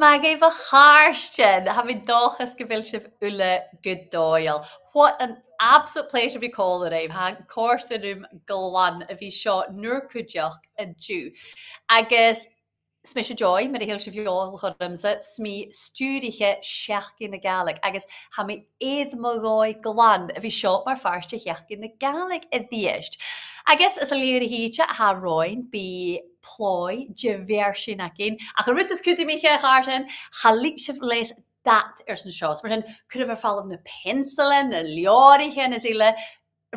mag I fy charsten. Ha mi dochas gyfilsif ule gydoel. What an absolute pleasure to be called today. Ha course the room glan if he shot nur kudjach a Jew. I guess Smisha joy, met a heel of your chudumsa, smee studige shech in the Gaelic. I guess ha me eith mogoi glan if he shot my first shech in the Gaelic at the east. I guess as a leer heecha ha roin be ploy jevershin akin. A gerutus kutte me garten, ha lichef les dat ersen shows. Maar could have fall of a pencil and a liorich and a zile.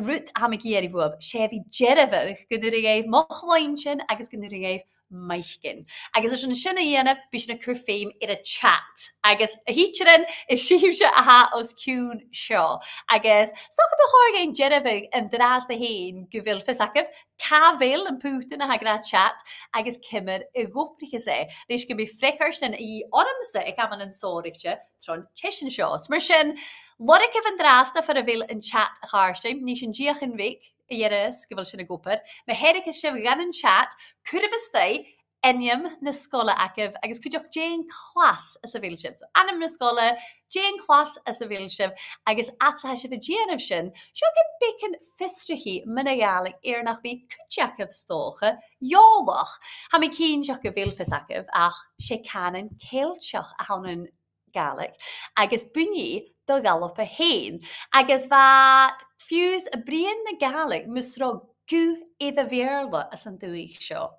Ruth Hamagieri vub, Chevy Jerever, good ave Mochlinchin, I guess good ave Meichkin. I guess there's a shinna yenna, bishna curfame in a chat. I guess a heacherin is sheevsha aha os Kuhn shaw. I guess stock a behorgain Jerever and dras the hain, Guvil Fisakev, Kavil and Putin a hagrat chat. I guess Kimmer, a goprike say, they should be flickers and e autumnse, a gammon and soriche, tron Cheshin shaw. Smershin. Lorek even drasta for a vil in chat a haarstein, nishin giach in week, a yeres, givil shin a goper, me herik is shiv gan in chat, could have a stay, enyum na schola akev, I guess could Jane class as a vilship. So anam na schola, Jane class as a vilship, I guess at sash of a Jane of shin, shogan bacon fistrahi, minagalic, earnach be, kujak of stoche, yolach, hami keen jock a vilfisakev, ach, she canon, kelchach, ahonen Gaelic, I guess bunyi, do gallop a hain. I guess that fuse a brien na Gaelic musro gu either verla as an duig show.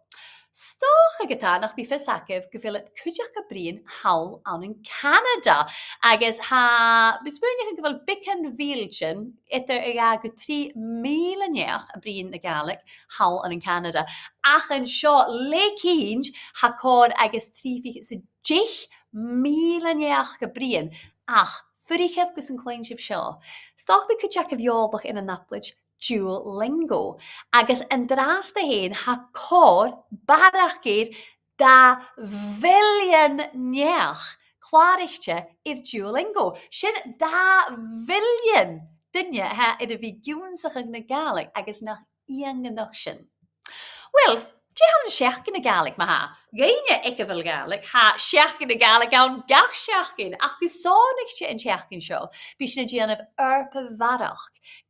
Stoch a getanach be fisakev gefil it kujak a brien howl on in Canada. I guess ha bespunig gefil bicken vilchen etter a gag 3 million jaar a brien na Gaelic howl on in Canada. Ach en show lekinj ha cord I guess 3 se jich million jaar gebrien. Ach Furikef gus an cleanshiv shaw. Stoch be kujak of yolbach in a naplage dual lingo. Agus en dras de heen ha kor barachgir da villion niach. Klarichtje if duolingo. Shin da villion. Dinja ha in a vigunsach in a Gaelic agus nach ianganachshin. Well, Jehan sheach in a Gaelic maha. Gaine ekkevel Gaelic ha sheach in a Gaelic aan gach sheachin. Ach gus sonigtje in sheachin show. Bishna Jehan of erpe varach.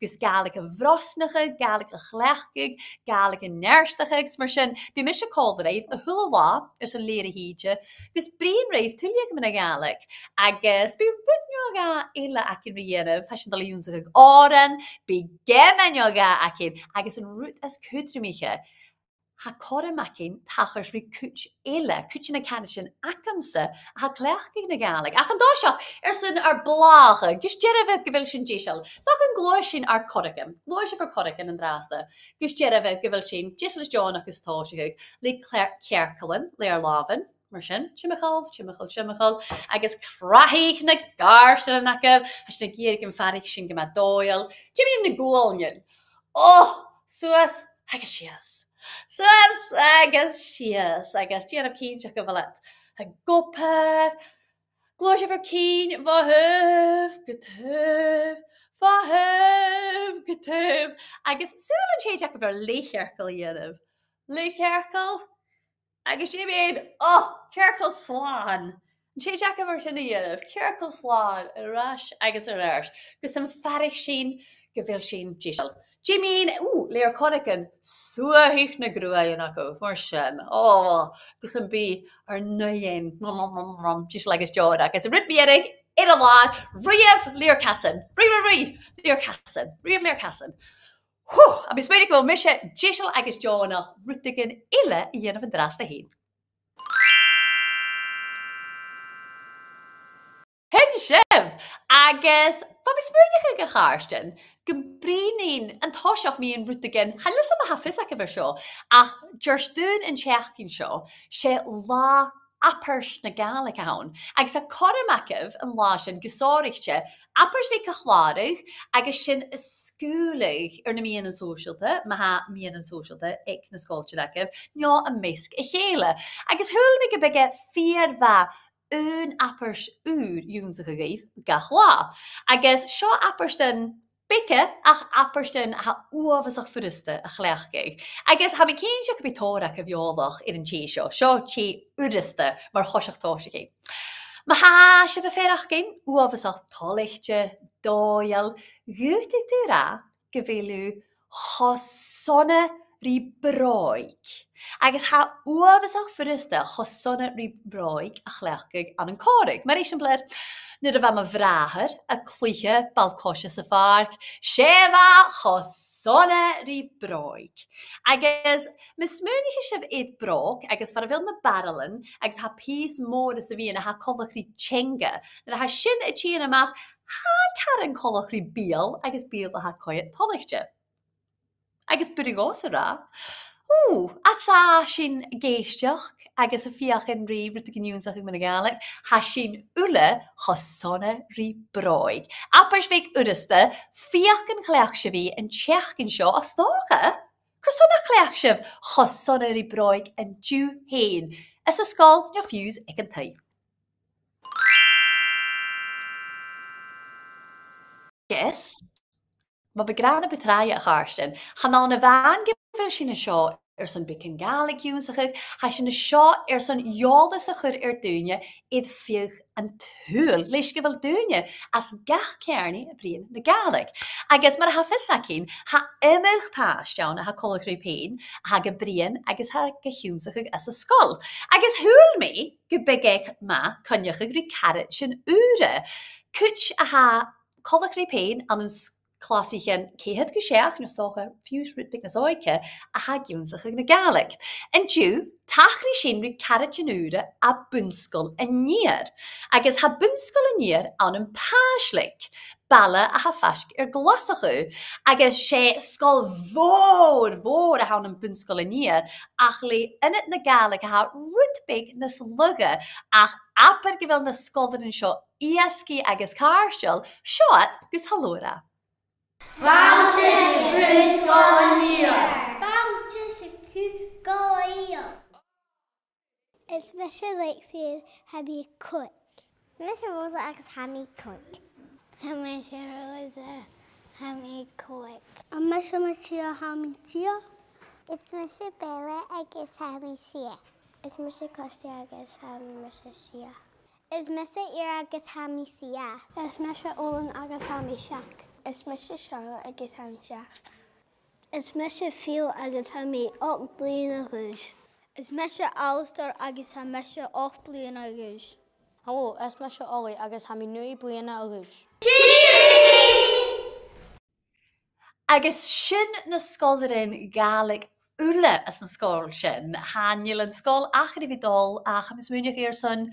Gus Gaelic a vrosnige, Gaelic a glechgig, Gaelic a nerstigig. Smershin, be misha called rave a hulawa is een lere hietje. Gus breen rave tuljeg in a Gaelic. Agus be rutnyoga ela akin vienev. Hashin dal junsig oren. Be gemenyoga akin. Agus een root as kutrimiche. Ha koremakin tachers ri kuch ele, kuch in a canishin akamse, ha kleachgig na Gaelic. Ach an doshach, sin blage, gus jereve gevilshin jishel. Soch an gloshin korrikim, gloshin for korrikin and draste. Gus jereve gevilshin, jishel is John agus toshig, le kerkelen, leer laven. Marshin, chimichal. I guess crahig na garsten and akav, hash na gierig and farig shin gema doyle. Jimmy in the goalnyan. Oh, suas, I guess she is. So I guess she is. I guess Jan of Keen Chuck of Valet. A goper. Gloria for Keen, Vahuv, Guthuv, Vahuv, Guthuv. I guess soon and change Jack of her Lekerkel Yadav. Lekerkel? I guess you mean, oh, Kerkel Slan. Change Jack of her Shinny Yadav. Kerkel Slan, a rush, I guess a rush. Because some fatty sheen, Gavil sheen, Jishel. Jimin, leer Corrigan, suahich na gruayanako, for shen. Oh, this and be our nuyen, just like his jaw. I guess a rit bierig, in a lot, Riev leer cassin, leer cassin. Whew, I'll be speaking of Misha, Jishel agus Jonah, Rutigan, illa, yen of a drasta heat. Shiv, I guess, but we spoke a harsten. Gembrinin and Toshach me and Rutigan, Halissa Mahafis a show. Ach, Jerstun and Checkin show, she la appers na Gaelic hound. I guess a Koramakev and Lashin, Gesoriche, appers vi kachlarig, I guess shin a schoolig, or na me and socialte, Maha me and socialte, ek na skolchadakev, no a misk a hele. I guess who'll make a big fear va. Een appers jungsige geef, gachla. I guess shaw appersten bikke, ach appersten ha overzag verruste, a gleachgig. I guess ha me keen shak be torak of jolach in een cheese show, chi udiste, maar hoshach toshiki. Ma ha se bh féach cin uafasach tálachte dóal gúta tú ra go bhfuilú chosonna rí broig. Agus ha uafasach furiste chosonna rí broig a chleachcaig an an córaig. Mar éis an bled, nuair a bheith a bhráthir a clúthe balcóise sa farc, séfa chosonna rí broig. Agus mis smúnich sibh iad brog, agus far a bhil na barrelin, agus ha pís mór sa bhíon a ha colach rí tchenga, na ha sin a tíana amach, ha caran colach rí bíal, agus bíal a ha coiad tálachte. Agus burigós a ra. Atá sin géisteach agus a fiach an rí rute gniúnsach ag Gaelic, ha sin ule chosonna rí broig. Apars féic uriste, fiach an chleach se bhí an teachcin seo a stócha. Cosonna chleach sibh chosonna rí broig an dú héin. Is a scáil ne fiús ag an taid. Yes. Ma begrana betráide a cháirstein, cha ná na bhean bhfuil sin na seo san bicin Gaelic úsachach, ha sin na seo san jólas a chur dúine iad fiúch an túil, leis go bhfuil dúine as gach cearní a bríon na Gaelic. Agus mar ha fisacín, ha imimech páisteán a ha colach rí péin, ha go bríon agus ha go hiúnsachach as a scol. Agus thuúil mé go bigéich ma conneachach rí carrot sin úre. Cúit a ha colach rí péin an an Clásíchen céhead go seach na stócha fiús rútbig na sóice a ha giúnsach na Gaelic. An dú, tachrí sin rí carrot an úre a bunscoil a níir. Agus ha bunscoil a níir an an páislik. Balla a ha fasc glasachu. Agus sé scol mór a ha an bunscoil a níir ach lí init na Gaelic a ha rútbig na slugge ach apar go bhfuil na scoilin seo iasci agus cáirseil seoat gus halóra. Fáilte briscoil níor. Fáilte sa cúgáil. Is Mr. Lakefield happy cook. Mr. Rosa agus hammy cook. Mr. Rosa hammy cook. And Mr. Mattia hammy tia. It's Mr. Bella agus hammy sia. It's Mr. Costa agus hammy Mr. sia. It's Mr. Ear agus hammy sia. It's Mr. Olin agus hammy shack. It's Mr. Charlotte agus hammy shack. It's Mr. Phil agus hammy 8 bliana rouge. It's Mr. Alistair agus ha Mr. 8 bliana rouge. Hallo, it's Mr. Ollie agus hammy 9 bliana rouge. Agus sin na scoilin Gaelic ule as na scóil sin, háil an scóil achar i bhídul ach am is múneach san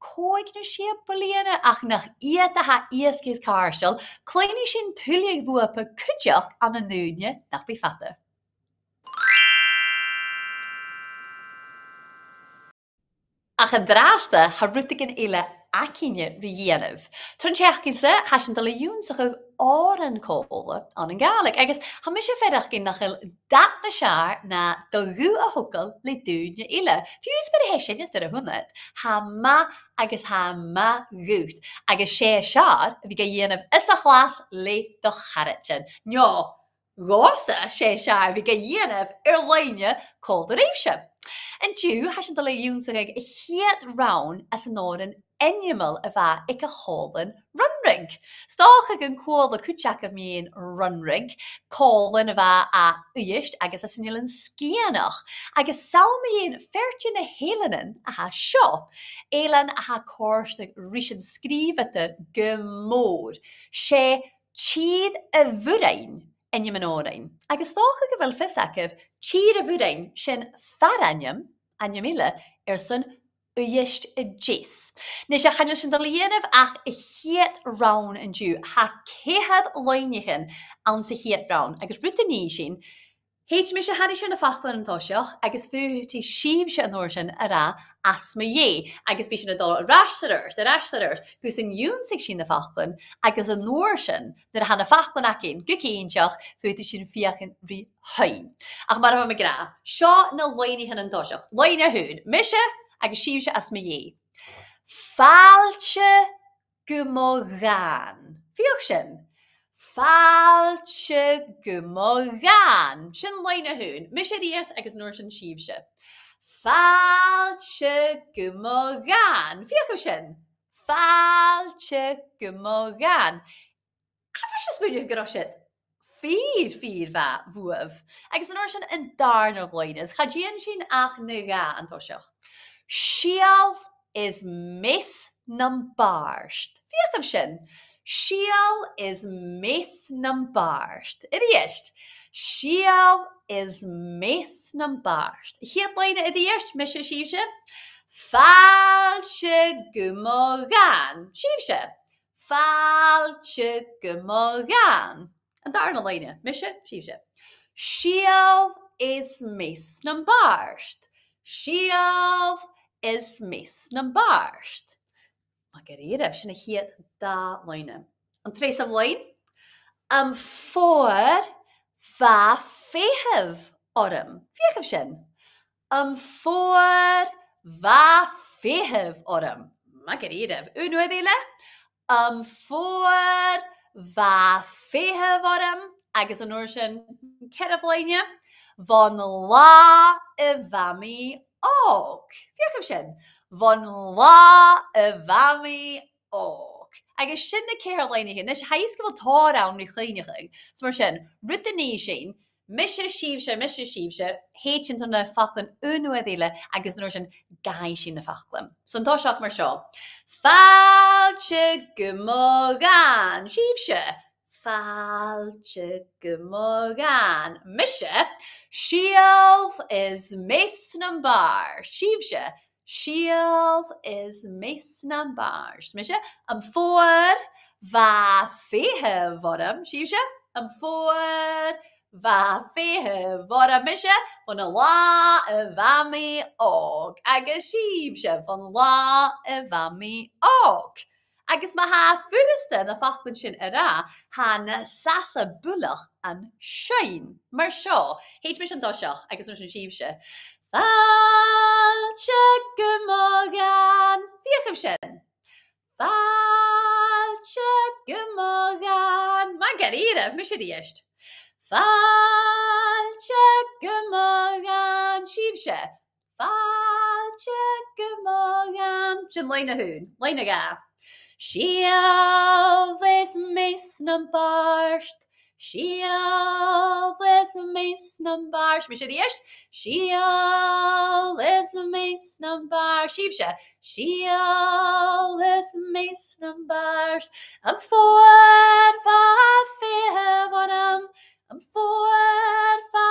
cóig na sé bliana ach nach iad a ha iascés cáirstil, cléine sin tuileag bhuapa cuideach an na núine nach bí fata. Ach an dráasta ha rútagin ile acíne rí dhéanamh. Tún teachcinsa ha sin dal dúnsach áran cóla an an Gaelic, agus ha mis sé féidircin nach dat na sear na doghú a thucail le dúne ile. Fiús mar héisiine ar a hunnit, ha ma agus ha ma gút, agus sé sear bhí go dhéanamh is a chlas le do charretin. Nyo, gósa sé sear bhí go dhéanamh leine cóil de réifse. En dú ha sin dal dúnsach ag héad rán as an áran animal a bheit ag a hálan runrig. Stácha an cóla cúteach of míon runrig, cólan a bheit a uist agus a sinilin scianach, agus salmaíon fertin na hélanan a ha seo. Élan a ha cóirsteach rísin scríbete gomór, sé tíad a bhuirain ennim an árain. Agus stácha go bhfuil fisacah tíad a bhuirain sin faranium, anium ile, san uist a jís. Nis a chanil sin dal dhéanamh ach a héad rán an dú, ha céhad loinechan an sa héad rán, agus ruta ní sin, héit mis a harí sin na fachlan an táiseach, agus fuútí síb se an orsin a ra asma dhé, agus bí sin a dal rassadars, gus an dúnsig sin na fachlan, agus an orsin na hana fachlan acin, go céinteach fuútí sin fiachan rí hain. Ach mar bh me gra, seo na loinechan an táiseach, loine hún, mis agus síbse as me dhé. Fáilte go mo gán. Fiach sin. Fáilte go mo gán. Sin leine hún. Mis sé días agus nuair sin síbse. Fáilte go mo gán. Fiach sin. Fáilte go mógan. Agus is muidir go siad fír bheit bhuamh. Agus an sin an darna bhláinas, chadíonn sin ach na gá antóiseach. Síalh is mis nam barst. Fiacham sin. Síal is mis nam barst. Idiest. Síal is mis nam barst. Hiad leine idiest, mis síbse. Fáilte go mógan. Síbse. Fáilte go mógan. An darna leine, mis síbse. Síal is mis nam barst. Síal is mis nam barst. Maar gereed sinna hiad da leine. An tres of lein. Voor va fehef orm. Fiechef sin. Voor va fehef orm. Maar gereed. Uno dele. Voor va fehef orm. Agus an sin keref leine. Van la vami ook. Fiechef sin. Van la vami ook. Agus sin na Caroline hin, is heis go tá an nu chleinige. So mar sin, rutaní sin, Misha síbse, héitint an na fachlan unu adile, agus nor sin gai sin na fachlan. So an táiseach mar seo. Fáilte go mógan. Síbse. Fáilte go mógan. Misha, síalh is mis nam bar. Síbse. Síalh is mis nam barst. Misha, voor va fehef vorm. Síbse. Voor va fehef vorm. Misha, van la vami og. Agus síbse, van la vami og. Agus ma ha fyrste na fachlan sin ra ha na sasa bulach an sjöin. Mar seo, heit mis an doseach, agus mar sin síbse. Fáilte go mógan. Fiacham sin. Fáilte go mógan. Man geríireh, mis idiest. Fáilte go mógan. Síbse. Fáilte go mógan. Sin leine hún, leine ga. Síalh is mis nam barst. Síalh is mis nam barst. Mis idiest. Síalh is mis nam barst. Síbse. Síalh is mis nam barst. Voor va fehef vorm. Voor va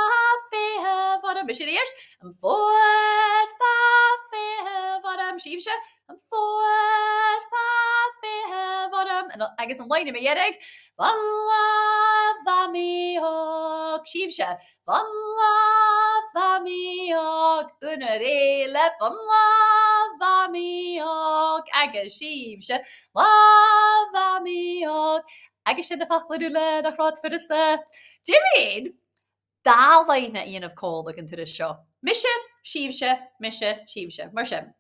fehef vorm. Mis idiest. Voor va fehef vorm. Síbse. Voor va fehef vorm. En agus an leine me jedig. Van la vami og. Síbse. Van la vami og. Unerele. Van la vami og. Agus síbse. La vami og. Agus sin na fachladúle nach rád fyrste. Jimmeen! Da leine ian of call look into this show. Misha, síbse, síbse. Mar sin.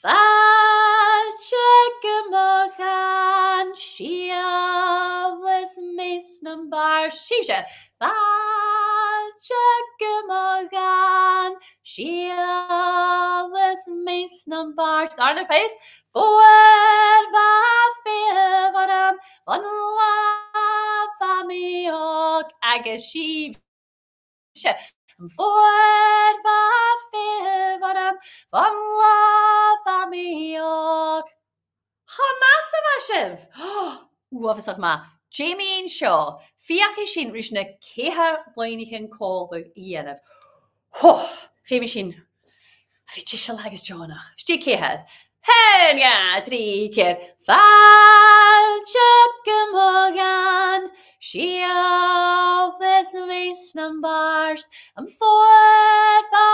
Fáilte go mógan. Síalh is mis nam barst. Síbse. Fáilte go mógan. Síalh is mis nam barst. Garna face. Voor va fehef vorm. Van la vami og. Agus síbse. Voor va fehef vorm. Van la vami og. Hamas a vashiv. Uafasach ma. Jamie Shaw. Fiach sin rys na ceha blainig yn call the ienaf. Femi sin. Fi tisha lagus jonach. Sti cehed. Hen ga 3 keer. Fáilte go mógan. Síalh is mis nam barst. Voor va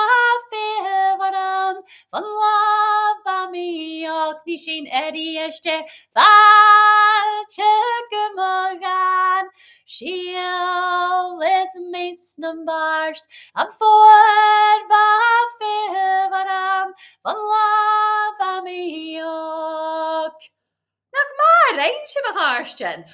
fehef vorm. Van la vami og. Ní sin idieste. Fáilte go mógan. Síalh is mis nam barst. Voor va fehef vorm. Van la vami og. Nach maar, ein se bach arsten.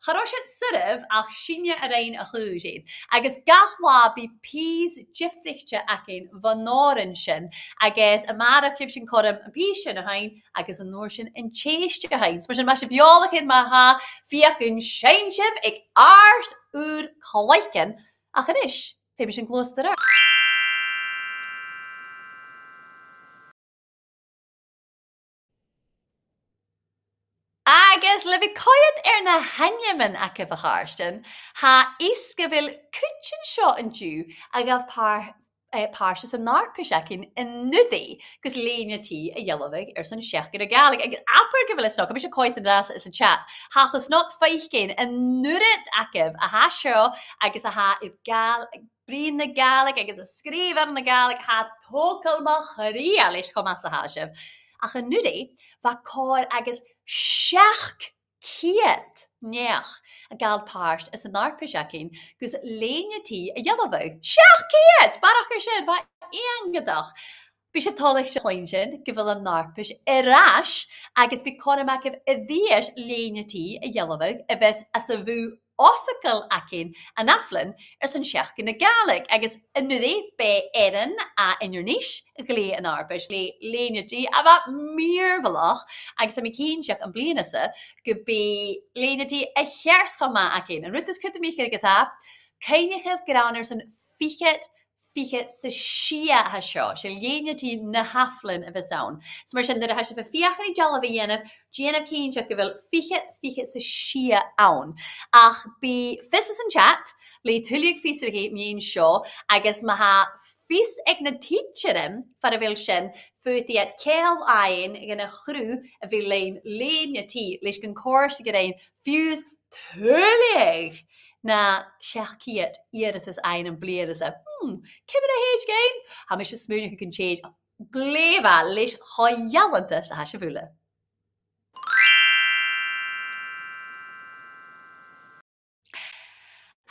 Charoise sirih ach sinne a rain a chúisiid. Agus gachwa bi pís jifrichte acin vanorin sin. Agus a marach clif sin corm a pís sin a hain agus a nor sin in chéiste a hain. Mar sin mas violachin ma ha fiacun shainshiv ag arst ur chalaicin ach a ish. Fé sin glóster ar. Agus le bhí coiad na hanyaman a cyfa chárstin, ha isgafil cwtsin seo an dú a gaf pársas a nárpis acin in nuddi, gus léine tí a yellovig san seachgin a galig. Agus apar gafil is nog, a mis a coid an ras is a chat. Ha chus nog feichgin in nurit acif a ha seo agus a ha i gal brín na galig agus a scrífar na galig ha tócal ma chríal is chom as a hasif. Ach a nuddi va cóir agus seach kiet neach a gal párt is an nárpis acin gus léine tí a yellovig. Seach kiet! Barach sin va eingadach. Bishop Tolich Shachlain sin, gifil an nárpis iras agus bi cormac of a dhíis léine tí a yellovig a vis as a vu official acin an aflin san seach gin na galig agus a nuddi be erin a in your niche glé an arbis léine tí a va mirvalach agus am cín seach an blianasa go be léine tí a chearschama acin. An rutas cwta mi gata, ceinigh graners an fichet sa shia ha seo, se léine tí na haflin of a sound. So mar sin that a has a fiachar I jala vienef, Gianna Keen check will fichet sa shia aun. Ach be fisses and chat, le tulig fisser mean seo, agus ma ha fis ag na teacherem for a vil sin, futi at kel ein in a chru a vil lein léine tí, leis gan course gerein fuse tulig. Na seach kiet iad is ein an bliad is a Kibber a hage gain? Ha mis smooth who can change gleva leis hoyalantas a hashavula.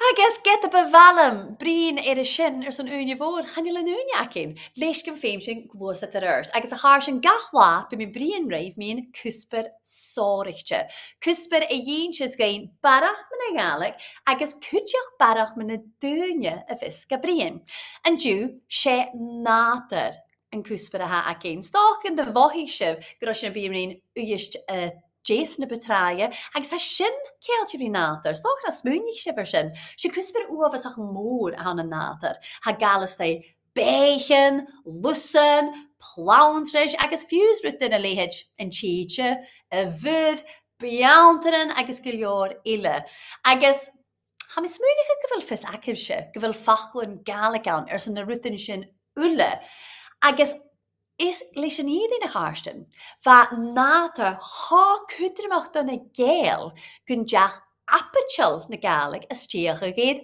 I guess get the bevalum, breen a shin son unia voor, hanil an uniakin, leis can fame sin gloss at the earth. I guess a harsh and gahwa, be me breen rave mean cusper sorrichte. Cusper a yinches gain barach man gallic, I guess kudjach barach man a dunya of iska breen. And Jew she nater and cusper a ha akin. Stalk in the vohi shiv, groshin beaming uyisht Jason na betraie, agus a sin keeltje vi nater, stoch na smunig shiver sin. She cusper overs ach moor aan a nater. Ha galistei beichen, lussen, plauntrish, agus fuse rutin a lehage en cheetje, a vud, beanteren, agus gilior ille. Agus ha mi smunig gevil fis akivshe, gevil fachlen galigan, san na rutin sin ulle. Agus is leis an iad in a charsten. Va nater ha kudrimach dan a gael gun jach apachel na galig a stiach a geid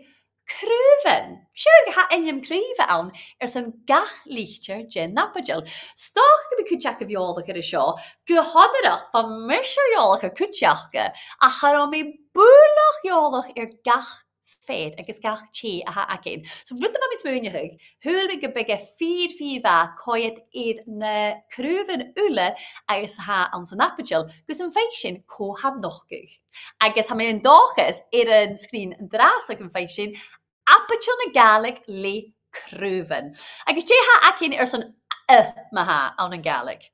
kruven. Sure ha inyam kruve aan san gach lichter jen napagel. Stoch be kudjach of yolach a seo, gu hoderach van misher yolach a kudjachke, a haromi bulach yolach gach fed agus gach chi a ha akin. So rutte ma mis muinjig, hulbe ge bigge 4 va koyet id na kruven ulle agus ha an san apagel, gus an feishin ko ha noch gug. Agus ha me een doges een screen drasig een feishin, apagel na galig le kruven. Agus je ha akin san ma ha an een galig.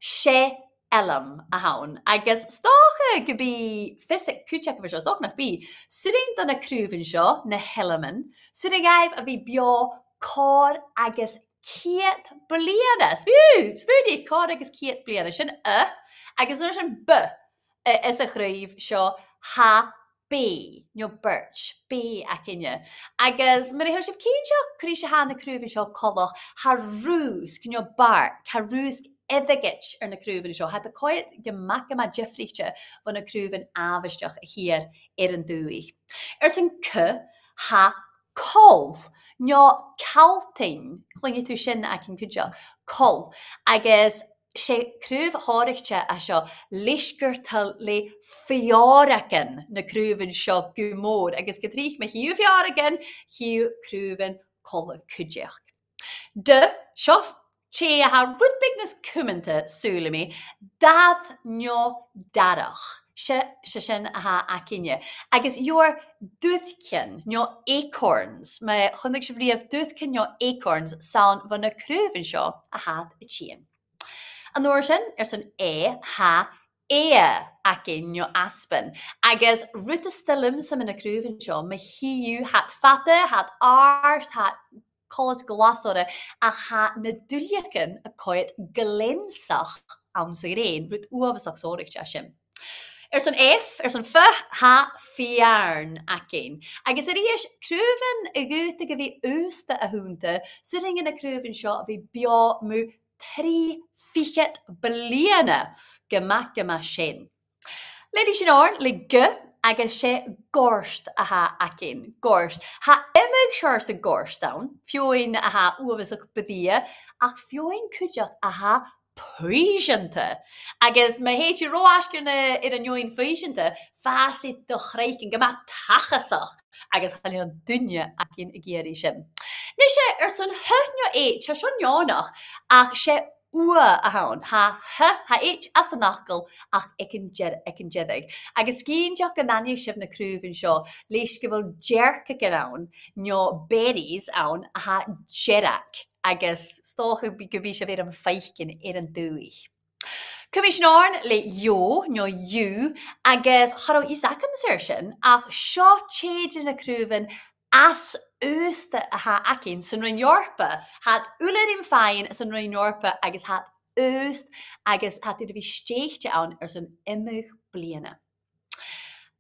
She Elam a haun. Agus stoche gebi fysik kuchek visho stoch nach bi. Surin dan a kruven sho na helaman. Surin gaif a vi bio kor agus kiet bliana. Spudi kor agus kiet bliana. Shin agus nur shin b is a kruv sho ha B, no birch, B akinja. Agus mari hoshif kinja krisha ha na kruven sho koloch ha rusk no bark ha rusk Edgich na kruven seo het a coit gemakke ma jeffriche van a kruven avistach hier an dúi. Sin ke ha kolv, no kalting, klinge tú sin a kin kudja, kolv. Agus sé kruv hárichte a seo liskirtal le fiaraken na kruven seo gumór. Agus getrich me hiu fiaraken, hiu kruven kolv kudjach. De sjof Che ha rudbignes kummente sulemi, dath nyo darach. sin aha acinne. Agus your dúthcin, your acorns, ma chunnig se bríomh dúthcin your acorns sound van na cruúvan seo a hat a tían. An nuair sin san ha acin your aspen. Agus ruta stillim sam in na cruúvan seo ma hiú hat fatte, hat arst, hat colas glasore a hat na dúliacin a coit glensach am sa réin rut uavasach sórig sin. San F, san F ha fiarn acin. Agus is cruúvan a gúta go bhí ústa a húnta, suring in a cruúvan seo a bhí bia mu 3 fichet bliana gema sin. Lady sin orn le gu agus sé gorst a ha acin. Gorst. Ha imig seir sa gorst down, fioin a ha uavasach badia, ach fioin cúdeach a ha Fuisianta. Agus ma héit ro ascerne in an join fuisianta, fasit do chreikin gema tachasach, agus chan an dunne acin a géri sin. Nishe san hutnio éit, se son jonach, ach sé ua a haun, ha éit as an nachgal, ach ekin jedig. Agus gén joch an anje sif na cruúvan seo, leis gifol jerka geraun, nio berries aun, ha jerak. Agus stocha go bhí sé bhéir an feichcin an dúich. Commissionáin le nio you, agus charó isacam sir sin, ach seo chéidir na cruúvan as ústa a ha acin san rin Yorpa, hat ulerim fein san rin Yorpa agus hat úst, agus hat idir bhí stéchte an san imig bliana.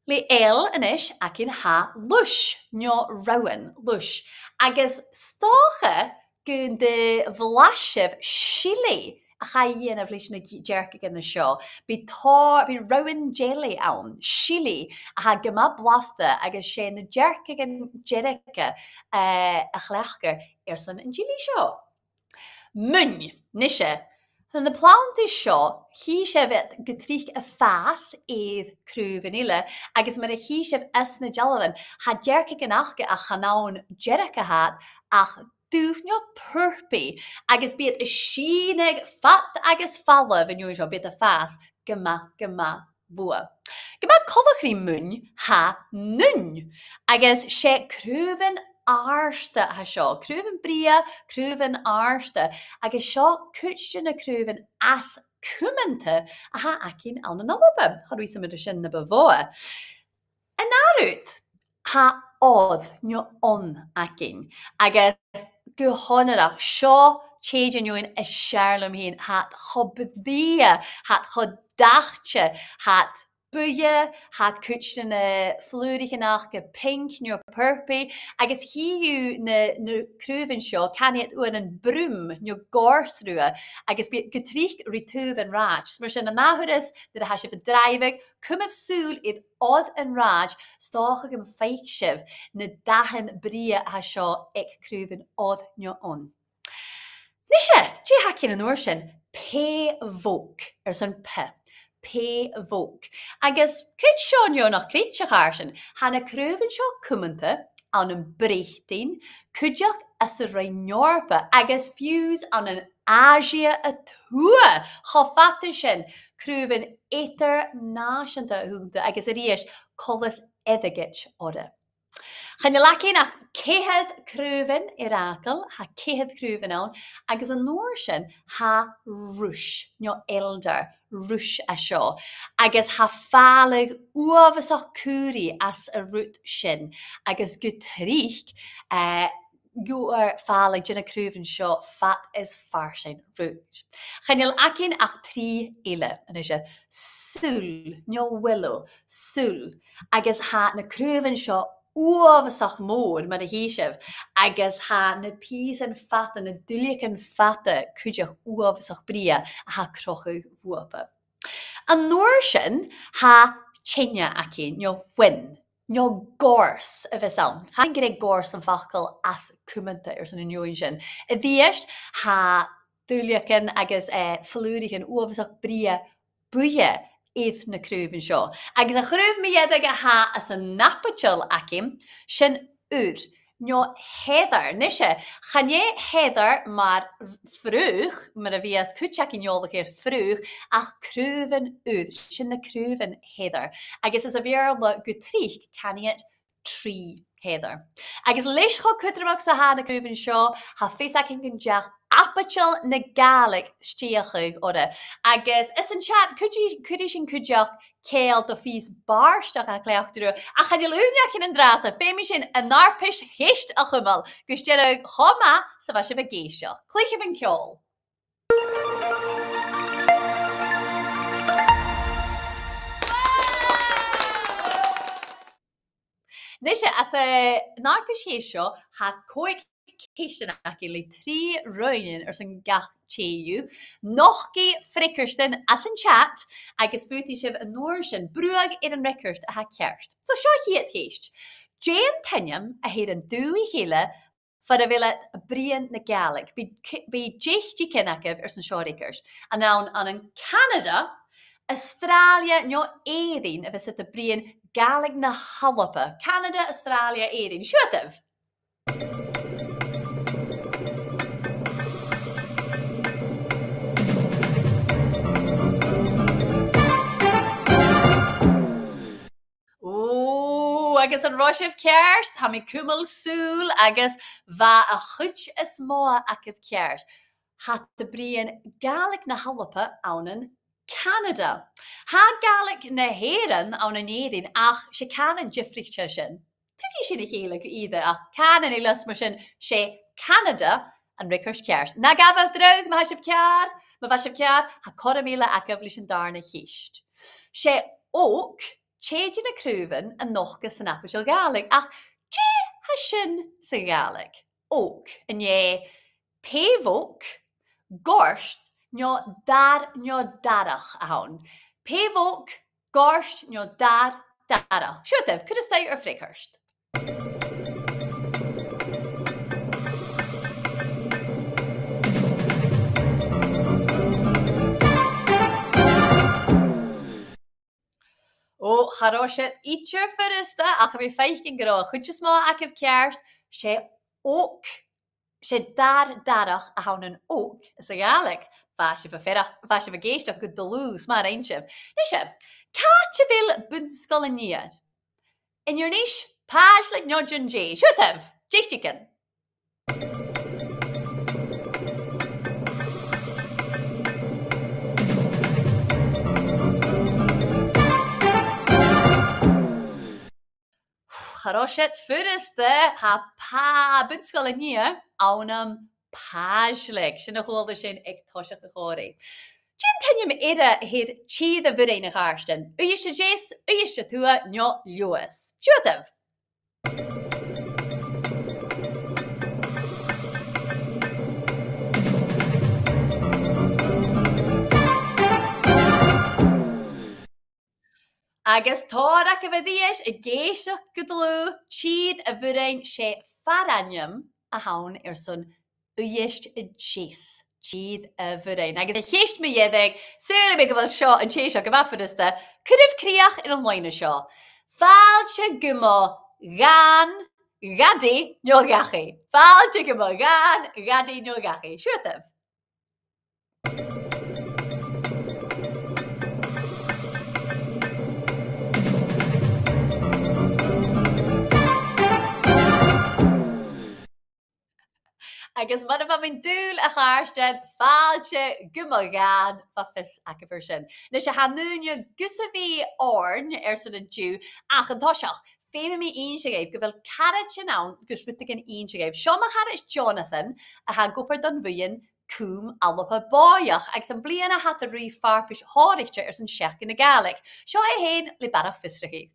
Le inis acin ha lush, nio rowan, lush, agus stocha gun de Vlashev Chile a chaien of leis na jerk gan na show. Be rowan jelly aun, Chile a ha gema blasta agus sé na jerk gan jerika a chlechker san in Chile show. Mun, nishe. En de plant is show, hi shevet getrich a fas eith cruúvan ile, agus mar a hi shev as na jalavan, ha jerk gan achge a chanaun jerika hat, ach dúfnio purpi, agus bíad a sínig fat agus falla van júin seo bíad a fas gema bua. Gema covachrí mun ha nun, agus sé cruúvan arsta ha seo, cruúvan bria, cruúvan arsta, agus seo cútste na cruúvan as cumanta a ha acin an an alaba, chodwi samid sin na bavoa. En narút, ha odd nio on acin, agus go honarach seo chéidir nioin a searlam hín hat chobdia, hat chodachtse, hat buie, hat cútste na flúrichanach go pink nio purpi, agus hiú na cruúvan seo caniad uan an brum nio gorsrua, agus bí getrich ritúv an raj. Mar sin na náhuras dat a ha sif a dreivig, cumaf súl id odd an raj, stocha gom feik sif na dahan bria ha seo ag cruúvan odd nio on. Nishe, dé hacin an uair sin, pe vók, san pe. Pe vók. Agus crit seo nio nach critseach arsin, hanna cruúvan seo cumanta an an brechtin, cúdeach as a reinyorpa, agus fuse an an Asia a tua, chofata sin, cruúvan étar náisianta húnta, agus a ríis colas edagit ora. Chan je lacin ach céhead cruúvan irakal, ha céhead cruúvan an, agus an nóir sin ha rúsh, nio elder, rúsh a seo, agus ha fálig uavasach cúri as a rút sin, agus go trích Goer fálig jinna cruúvan seo fat is farsin rút. Chan je lacin ach 3 ile, an is súl, nio willow, súl, agus ha na cruúvan seo uavasach mór mar a híisih, agus ha na pís an fata, na dúliach an fata cúdeach uavasach bria a ha crochu vuapa. An nóir sin ha tsinne acin, nio win, nio gors a bheits an. Chan gyda gors an fachcal as cumanta san an nioin sin. A bhíist ha dúliach agus flúrichan uavasach bria buie iad na cruúvan seo. Agus a chruúv mi iad aga ha as a napatil acim, sin úr, no heather. Nische, gaan je heather maar vroeg, maar de VS kutjak in jol keer vroeg, ach kruven uit, shinne kruven heather. I guess is a weer le gutriek, kan je het tree heather. I guess lees go kuttermak sa ha na kruven show, ha feesak in kunjak, apachel na gaelic stiachig orde. I guess is een chat kudish in kujak Keel de vies barstach a kleachtru. A gaan jullie unia in drasa, femishin en narpish heest a gummel. Gustjelle goma, sa was je vergeestjach. Klikje van kjol. Nisje, as a narpish heestjo, ha koik Keisten actually 3 ruinen zijn gach tjeju. Nog ge frikkersten as een chat. Agus futishiv een noorsjen brug in een rekkert a ha kerst. So show hier het geest. Jane Tenyam a heet een doei hele voor de willet brien na gaelic. Bij jichti kennakev zijn shorikers. En nou aan een Canada, Australia no edin if het de brien gaelic na halappe. Canada, Australia edin. Shutev. Agus an Roshif kerst, ha mi kumel soul, agus va a chutch is moa akiv kerst. Hat de brien gaelic na halappe aunen Canada. Ha gaelic na heren aunen edin, ach, she canen jifrichtje sin. Tuki she de heelig either, ach, canen ilas mushin she Canada an rickers kerst. Na gaf drug, ma hasif kjar, ha koramila akiv lishin darna hisht. She ook, Tjeidje de kruven en nog eens een appeltje galig. Ach, je hashin se galig. Ook. En je pevok, gorst, njo darach houn. Pevok, gorst, njo darach. Schutev, kun je stay er frikhurst? O, charoshet ietsje verrusten, ach we 15 graden goedjes maar akiv kerst, she ook, she darach a houden ook, is eigenlijk, was je vergeestig goed de loos, maar eentje. Nisje, kaatje wil bunskolineer. In your niche, pajlik nodjun jay, shutev, jichtiken. Charoshet fyrste ha pa bunskolineer aunem pajlik. Shinna holde shin ek toshe gegori. Jin tenjem heet chi de verenigd harsten. Uyische jes, uyische tua njo Lewis. Shutev. Agus tórak a bhidíis I géiseach gudalú chiad a bhurein sé faranium a haun son uist a jés. Chiad a bhurein. Agus a chéist me iedig, súna me go bhfuil seo an chéiseach go bhafadasta, cudibh críach in an leine seo. Fáilte gumo gan gadi no gachi. Fáilte gumo gan gadi no gachi. Shutev. Agus man van mijn doel a gaarsten, faaltje, gummelgaan, fafis a version. Dus je gaat nu je gussevi orn, zo'n een Jew, ach een toshach. Feme me eentje geef, gewil karretje nou, gusrutig een eentje geef. Shomachar is Jonathan, a ha gopper dan wien, koom allopa boyach. Ag zijn bliana had a rui farpish horichtje zo'n shech in de gaelic. Sjo hij heen, li barach visrigi.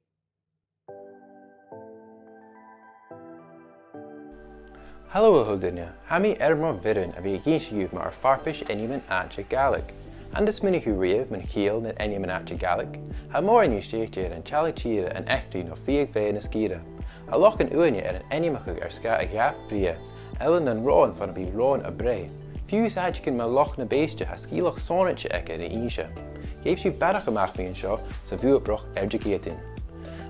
Hallo Huldinja, Hami Ermor Vidden a vi ginsiuv mar farpish eniman atje Gaelic. And this mini huriev min kiel net eniman atje Gaelic. Ha more in steekje en chalichira en echtri no fieg ve en skira. A loch en uanje en enimachug ska a gaf brie. Ellen en roan van a bi roan a bre. Fuse adjikin ma loch na beestje ha skiloch sonetje ekke de insje. Geef je barach gemacht me en show, sa vuurbroch erjigetin.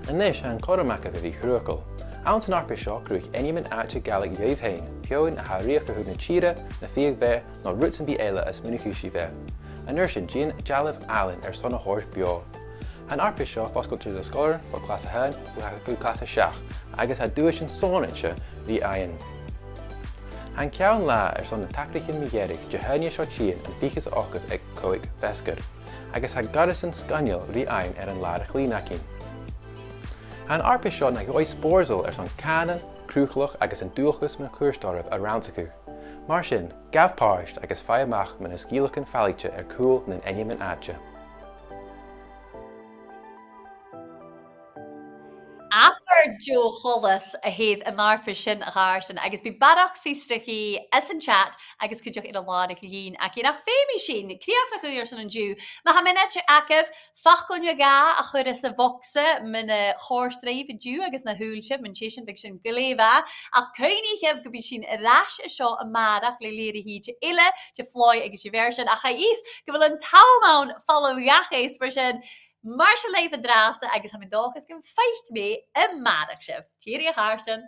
En nish han koramaka vi krukel. Ans an arpa seo grúich inimin áte galig dhéobh hain, ceoin a haíoch go na tíre, na fiag bheith, nó rutan bí eile as municúsí bheith. An sin Jean Jalibh Allen sonna hórs bio. An arpa seo foscailtear do scolar ó clasa 1 go clasa 7, agus a dúis an sónainse bhí aon. An ceann lá sonna tacrachin migéirigh de haine seo tíon an fichas ócad ag cóig fescar, agus ha gadas an scanneal bhí aon an lá a chlínacin. An arpa seo na goi spórzal son canan, crúchlach agus an dúchas man chuirstormh a rounsacuch. Mar sin, gabh páist agus feamach man is gílachan fallite cúil na inimin áte. After Joe Hollis a héad an arpa sin a gáirsin agus bí badach fistraí as an chat agus chuideach in a lánig lín a nach féimi sin, críoch na chuir san an dú. Ma ha minute acah fachgon ga a chur is a voxe min a chórstreif a dú agus na húlse min sé sin big sin goléfa a cuiní hef go bí sin a ras a seo a marach le léri hí te ile te flói agus sé versin a cha is go bhfuil an taumaun follow gachés ver sin Mar se leif a dráasta agus ha min dóchas gin feich mé a marach sef. Tíri a cháirsin.